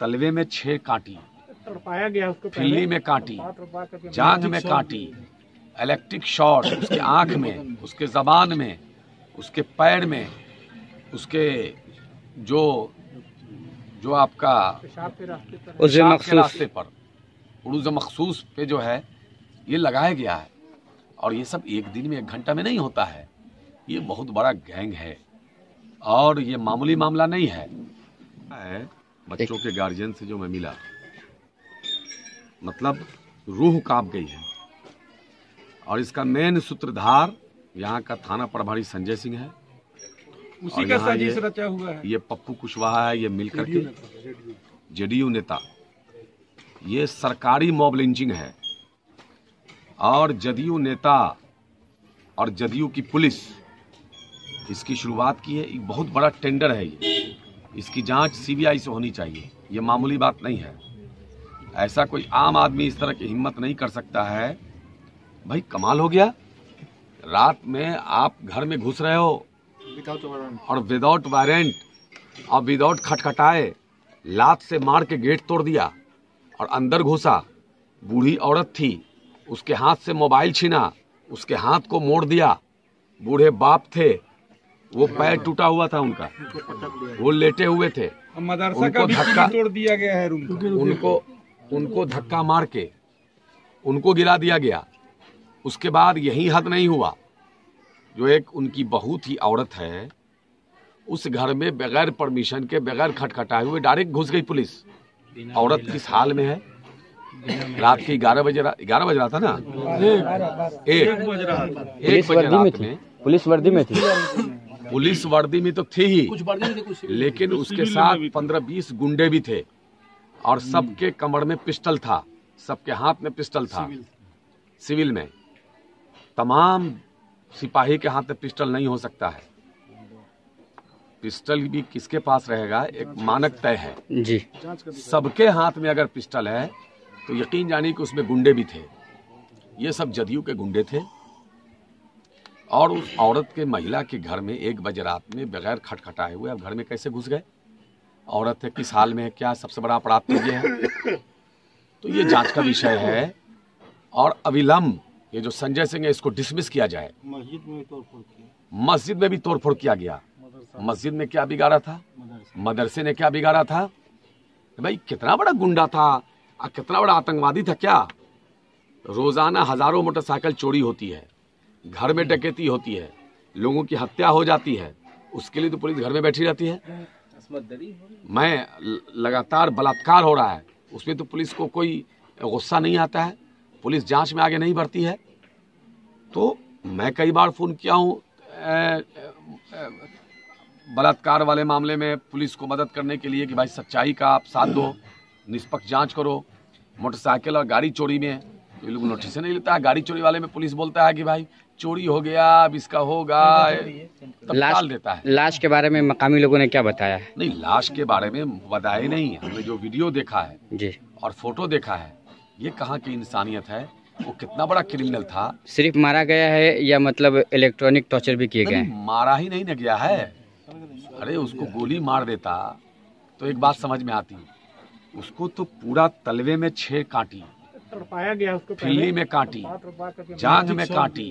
तलवे में 6 कांटी, पाया गया उसको, फिल्ली में कांटी, जांघ में कांटी, इलेक्ट्रिक शॉर्ट उसके आंख में, उसके जबान में, उसके पैर में, उसके जो आपका पेशाब के रास्ते पर उर्ज मखसूस पे जो है ये लगाया गया है। और ये सब एक दिन में 1 घंटा में नहीं होता है, ये बहुत बड़ा गैंग है और ये मामूली मामला नहीं है। बच्चों के गार्जियन से जो मैं मिला, मतलब रूह कांप गई है। और इसका मेन सूत्रधार यहाँ का थाना प्रभारी संजय सिंह है, उसी का साजिश रचा हुआ है। ये पप्पू कुशवाहा है, ये मिलकर के जेडीयू नेता, ये सरकारी मॉब लिंचिंग है। और जदयू नेता और जदयू की पुलिस इसकी शुरुआत की है। एक बहुत बड़ा टेंडर है ये, इसकी जांच सीबीआई से होनी चाहिए, ये मामूली बात नहीं है। ऐसा कोई आम आदमी इस तरह की हिम्मत नहीं कर सकता है। भाई कमाल हो गया, रात में आप घर में घुस रहे हो और विदाउट वारंट और विदाउट खटखटाए लात से मार के गेट तोड़ दिया और अंदर घुसा। बूढ़ी औरत थी, उसके हाथ से मोबाइल छीना, उसके हाथ को मोड़ दिया। बूढ़े बाप थे, वो पैर टूटा हुआ था उनका, वो लेटे हुए थे, उनको धक्का तोड़ दिया गया है, उनको धक्का मार के उनको गिरा दिया गया। उसके बाद यही हद नहीं हुआ, जो एक उनकी बहू थी, औरत है, उस घर में बगैर परमिशन के, बगैर खटखटाए हुए डायरेक्ट घुस गई पुलिस। औरत किस हाल में है? रात के 11 बज रहा था ना, 1 बज रात में पुलिस वर्दी में थी। पुलिस वर्दी में तो थी ही, लेकिन उसके साथ 15-20 गुंडे भी थे और सबके कमर में पिस्टल था, सबके हाथ में पिस्टल था। सिविल में तमाम सिपाही के हाथ में पिस्टल नहीं हो सकता है। पिस्टल भी किसके पास रहेगा, एक मानक तय है जी। सबके हाथ में अगर पिस्टल है तो यकीन जानिए कि उसमें गुंडे भी थे। ये सब जदयू के गुंडे थे और उस औरत के, महिला के घर में 1 बजे रात में बगैर खटखटाए हुए अब घर में कैसे घुस गए? औरत है, किस हाल में है, क्या सबसे बड़ा अपराध तो ये है। तो ये जांच का विषय है और अविलंब ये जो संजय सिंह है इसको डिसमिस किया जाए। मस्जिद में भी तोड़फोड़ किया गया। मस्जिद में क्या बिगाड़ा था, मदरसे ने क्या बिगाड़ा था? भाई कितना बड़ा गुंडा था और कितना बड़ा आतंकवादी था क्या? रोजाना हजारों मोटरसाइकिल चोरी होती है, घर में डकैती होती है, लोगों की हत्या हो जाती है, उसके लिए तो पुलिस घर में बैठी रहती है। मैं लगातार बलात्कार हो रहा है, उसमें तो पुलिस को कोई गुस्सा नहीं आता है, पुलिस जांच में आगे नहीं बढ़ती है। तो मैं कई बार फोन किया हूँ बलात्कार वाले मामले में पुलिस को मदद करने के लिए कि भाई सच्चाई का आप साथ दो, निष्पक्ष जांच करो। मोटरसाइकिल और गाड़ी चोरी में ये लोग नोटिस नहीं लेता है, गाड़ी चोरी वाले में पुलिस बोलता है कि भाई चोरी हो गया, अब इसका होगा, तब टाल देता है। लाश के बारे में मकामी लोगों ने क्या बताया है? नहीं, लाश के बारे में बताया ही नहीं। हमने जो वीडियो देखा है जी और फोटो देखा है, ये कहाँ की इंसानियत है? वो कितना बड़ा क्रिमिनल था। सिर्फ मारा गया है या मतलब इलेक्ट्रॉनिक टॉर्चर भी किए गए हैं? मारा ही नहीं न गया है। अरे उसको गोली मार देता तो एक बात समझ में आती, उसको तो पूरा तलवे में 6 कांटी, पाया गया उसको, फिल्ली में कांटी, जांघ में कांटी,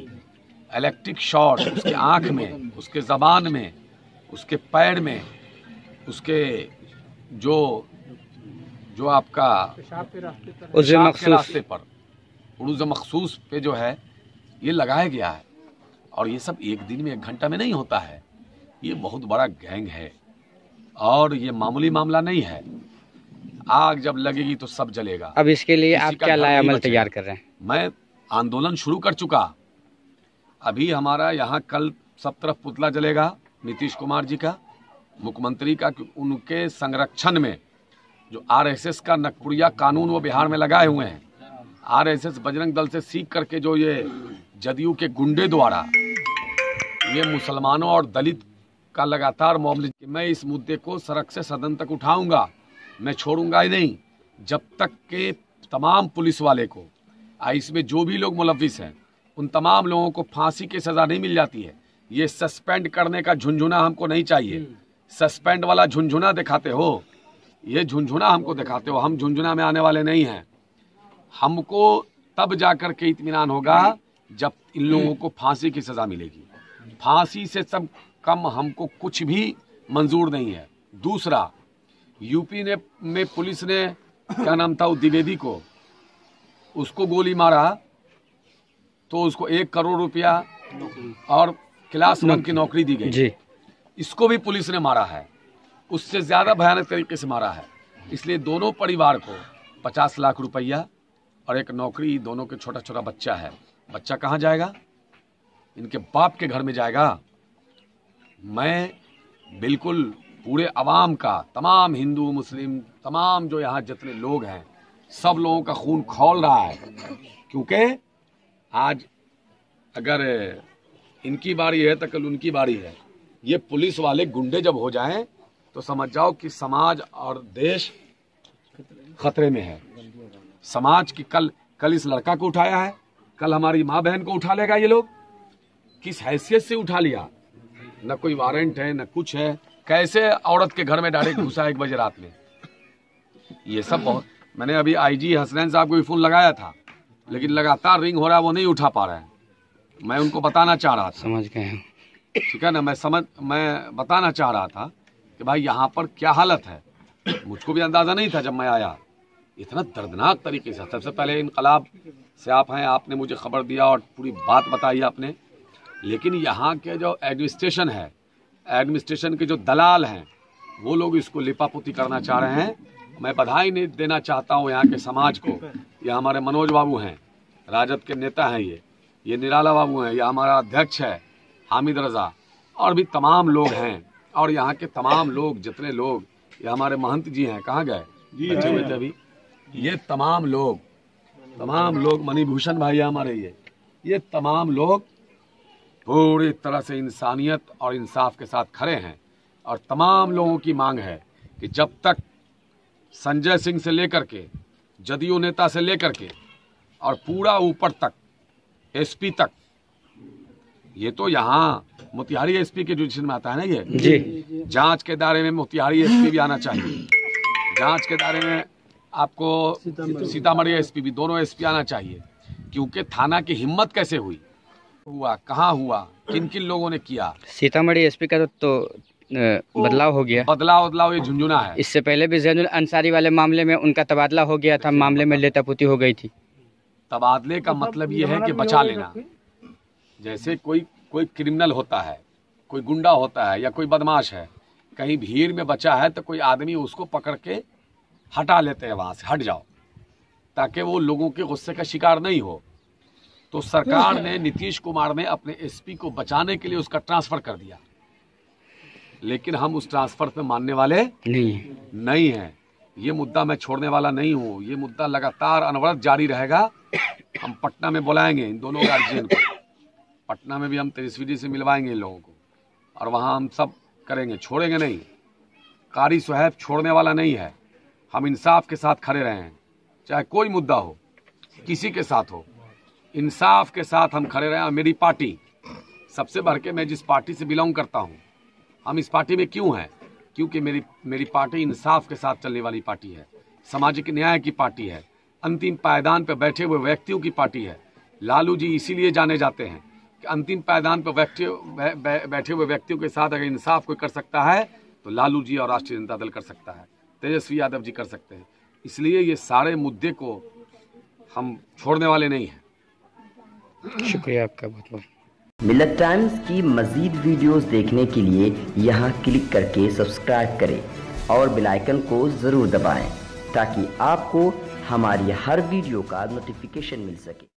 इलेक्ट्रिक शॉर्ट उसके आंख में, उसके जबान में, उसके पैर में, उसके जो आपका पेशाब के रास्ते पर उर्ज मखसूस पे जो है ये लगाया गया है। और ये सब एक दिन में 1 घंटा में नहीं होता है, ये बहुत बड़ा गैंग है और ये मामूली मामला नहीं है। आग जब लगेगी तो सब जलेगा। अब इसके लिए आप क्या लाएअमल तैयार कर रहे हैं? मैं आंदोलन शुरू कर चुका। अभी हमारा यहाँ कल सब तरफ पुतला जलेगा नीतीश कुमार जी का, मुख्यमंत्री का, उनके संरक्षण में जो आरएसएस का नकपुरिया कानून वो बिहार में लगाए हुए हैं। आरएसएस बजरंग दल से सीख करके जो ये जदयू के गुंडे द्वारा ये मुसलमानों और दलित का लगातार मामले, मैं इस मुद्दे को सड़क से सदन तक उठाऊंगा, मैं छोड़ूंगा ही नहीं जब तक के तमाम पुलिस वाले को, इसमें जो भी लोग मुलविस हैं, उन तमाम लोगों को फांसी की सजा नहीं मिल जाती है। ये सस्पेंड करने का झुंझुना हमको नहीं चाहिए। सस्पेंड वाला झुंझुना दिखाते हो, ये झुनझुना हमको दिखाते हो, हम झुनझुना में आने वाले नहीं हैं। हमको तब जाकर के इत्मीनान होगा जब इन लोगों को फांसी की सजा मिलेगी। फांसी से सब कम हमको कुछ भी मंजूर नहीं है। दूसरा, यूपी में पुलिस ने क्या नाम था द्विवेदी को, उसको गोली मारा तो उसको 1 करोड़ रुपया और क्लास 1 की नौकरी दी गई जी। इसको भी पुलिस ने मारा है, उससे ज्यादा भयानक तरीके से मारा है। इसलिए दोनों परिवार को 50 लाख रुपया और 1 नौकरी, दोनों के छोटा छोटा बच्चा है। बच्चा कहाँ जाएगा? इनके बाप के घर में जाएगा। मैं बिल्कुल पूरे अवाम का, तमाम हिंदू मुस्लिम, तमाम जो यहाँ जितने लोग हैं, सब लोगों का खून खौल रहा है। क्योंकि आज अगर इनकी बारी है तो कल उनकी बारी है। ये पुलिस वाले गुंडे जब हो जाएं तो समझ जाओ कि समाज और देश खतरे में है। समाज की कल इस लड़का को उठाया है, कल हमारी माँ बहन को उठा लेगा ये लोग। किस हैसियत से उठा लिया? न कोई वारंट है, न कुछ है। कैसे औरत के घर में डायरेक्ट घुसा 1 बजे रात में? ये सब बहुत। मैंने अभी आईजी हसनैन साहब को भी फोन लगाया था, लेकिन लगातार रिंग हो रहा है, वो नहीं उठा पा रहे हैं। मैं उनको बताना चाह रहा था, समझ गए, ठीक है ना, मैं बताना चाह रहा था कि भाई यहाँ पर क्या हालत है। मुझको भी अंदाजा नहीं था जब मैं आया, इतना दर्दनाक तरीके से। सबसे पहले इनकलाब से आप हैं, आपने मुझे खबर दिया और पूरी बात बताई आपने। लेकिन यहाँ के जो एडमिनिस्ट्रेशन है, एडमिनिस्ट्रेशन के जो दलाल हैं, वो लोग इसको लिपापोती करना चाह रहे हैं। मैं बधाई नहीं देना चाहता हूँ यहाँ के समाज को। ये हमारे मनोज बाबू हैं, राजद के नेता हैं, ये निराला बाबू हैं, ये हमारा अध्यक्ष है हामिद रजा, और भी तमाम लोग हैं। और यहाँ के तमाम लोग, जितने लोग, ये हमारे महंत जी हैं, कहाँ गए? बचे हुए थे अभी। ये तमाम लोग मणिभूषण भाई हमारे, ये तमाम लोग पूरी तरह से इंसानियत और इंसाफ के साथ खड़े हैं। और तमाम लोगों की मांग है कि जब तक संजय सिंह से लेकर के, जदयू नेता से लेकर के और पूरा ऊपर तक एसपी तक, ये तो यहाँ मोतिहारी एसपी के जुडिशन में आता है ना, ये जी। जांच के दायरे में मोतिहारी एसपी भी आना चाहिए, जांच के दायरे में आपको सीतामढ़ी एसपी भी, दोनों एसपी आना चाहिए। क्योंकि थाना की हिम्मत कैसे हुआ, कहाँ हुआ, किन किन लोगों ने किया? सीतामढ़ी एसपी का तो बदलाव हो गया। बदलाव ये झुंझुना है। इससे पहले भी जैनुल अंसारी वाले मामले में उनका तबादला हो गया था, मामले में लेतापुती हो गई थी। तबादले का मतलब ये है कि बचा लेना। जैसे कोई क्रिमिनल होता है, कोई गुंडा होता है या कोई बदमाश है, कहीं भीड़ में बचा है तो कोई आदमी उसको पकड़ के हटा लेते हैं, वहां से हट जाओ, ताकि वो लोगों के गुस्से का शिकार नहीं हो। तो सरकार ने, नीतीश कुमार ने अपने एसपी को बचाने के लिए उसका ट्रांसफर कर दिया। लेकिन हम उस ट्रांसफर पे मानने वाले नहीं हैं। ये मुद्दा मैं छोड़ने वाला नहीं हूँ। ये मुद्दा लगातार अनवरत जारी रहेगा। हम पटना में बुलाएंगे इन दोनों गार्जियन को, पटना में भी हम तेजस्वी जी से मिलवाएंगे इन लोगों को, और वहाँ हम सब करेंगे, छोड़ेंगे नहीं। कारी सुहैब छोड़ने वाला नहीं है। हम इंसाफ के साथ खड़े रहे हैं, चाहे कोई मुद्दा हो, किसी के साथ हो, इंसाफ के साथ हम खड़े रहे हैं। मेरी पार्टी, सबसे बढ़ के मैं जिस पार्टी से बिलोंग करता हूँ, हम इस पार्टी में क्यों हैं? क्योंकि मेरी पार्टी इंसाफ के साथ चलने वाली पार्टी है, सामाजिक न्याय की पार्टी है, अंतिम पायदान पर बैठे हुए व्यक्तियों की पार्टी है। लालू जी इसीलिए जाने जाते हैं कि अंतिम पायदान पर बैठे हुए व्यक्तियों के साथ अगर इंसाफ कोई कर सकता है तो लालू जी और राष्ट्रीय जनता दल कर सकता है, तेजस्वी यादव जी कर सकते हैं। इसलिए ये सारे मुद्दे को हम छोड़ने वाले नहीं हैं। शुक्रिया आपका बहुत बहुत। मिल्लत टाइम्स की मज़ीद वीडियोस देखने के लिए यहाँ क्लिक करके सब्सक्राइब करें और बेल आइकन को ज़रूर दबाएं ताकि आपको हमारी हर वीडियो का नोटिफिकेशन मिल सके।